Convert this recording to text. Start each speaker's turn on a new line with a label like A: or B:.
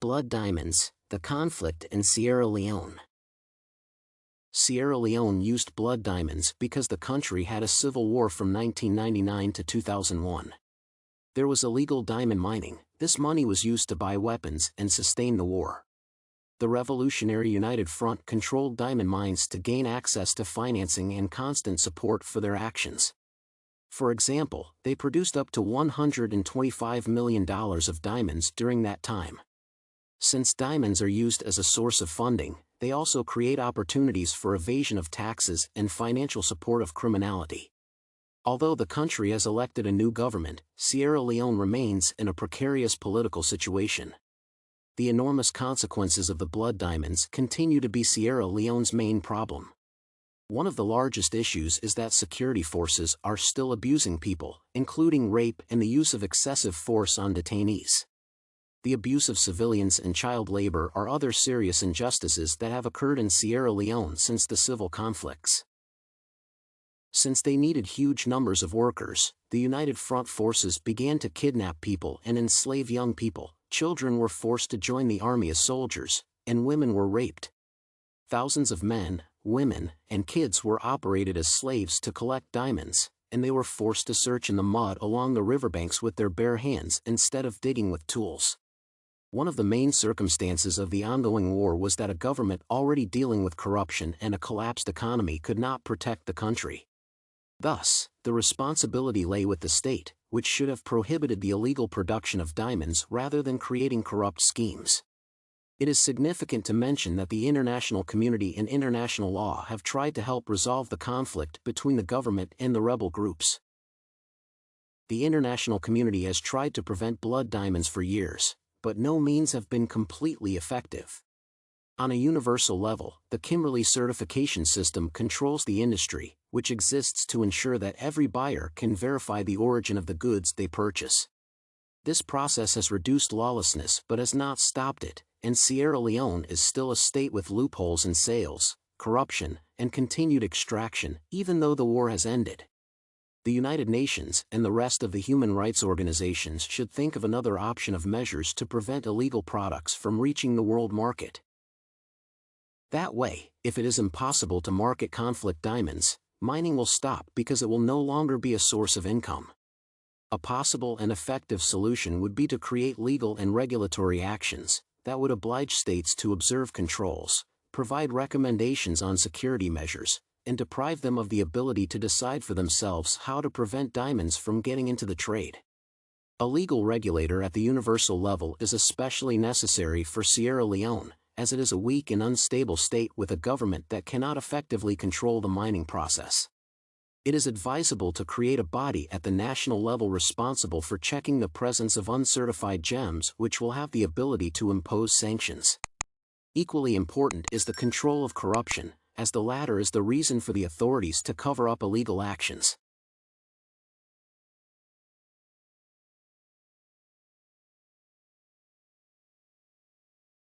A: Blood diamonds, the conflict in Sierra Leone. Sierra Leone used blood diamonds because the country had a civil war from 1999 to 2001. There was illegal diamond mining. This money was used to buy weapons and sustain the war. The Revolutionary United Front controlled diamond mines to gain access to financing and constant support for their actions. For example, they produced up to $125 million of diamonds during that time. Since diamonds are used as a source of funding, they also create opportunities for evasion of taxes and financial support of criminality. Although the country has elected a new government, Sierra Leone remains in a precarious political situation. The enormous consequences of the blood diamonds continue to be Sierra Leone's main problem. One of the largest issues is that security forces are still abusing people, including rape and the use of excessive force on detainees. The abuse of civilians and child labor are other serious injustices that have occurred in Sierra Leone since the civil conflicts. Since they needed huge numbers of workers, the United Front forces began to kidnap people and enslave young people. Children were forced to join the army as soldiers, and women were raped. Thousands of men, women, and kids were operated as slaves to collect diamonds, and they were forced to search in the mud along the riverbanks with their bare hands instead of digging with tools. One of the main circumstances of the ongoing war was that a government already dealing with corruption and a collapsed economy could not protect the country. Thus, the responsibility lay with the state, which should have prohibited the illegal production of diamonds rather than creating corrupt schemes. It is significant to mention that the international community and international law have tried to help resolve the conflict between the government and the rebel groups. The international community has tried to prevent blood diamonds for years, but no means have been completely effective. On a universal level, the Kimberley certification system controls the industry, which exists to ensure that every buyer can verify the origin of the goods they purchase. This process has reduced lawlessness but has not stopped it, and Sierra Leone is still a state with loopholes in sales, corruption, and continued extraction, even though the war has ended. The United Nations and the rest of the human rights organizations should think of another option of measures to prevent illegal products from reaching the world market. That way, if it is impossible to market conflict diamonds, mining will stop because it will no longer be a source of income. A possible and effective solution would be to create legal and regulatory actions that would oblige states to observe controls, provide recommendations on security measures, and deprive them of the ability to decide for themselves how to prevent diamonds from getting into the trade. A legal regulator at the universal level is especially necessary for Sierra Leone, as it is a weak and unstable state with a government that cannot effectively control the mining process. It is advisable to create a body at the national level responsible for checking the presence of uncertified gems, which will have the ability to impose sanctions. Equally important is the control of corruption, as the latter is the reason for the authorities to cover up illegal actions.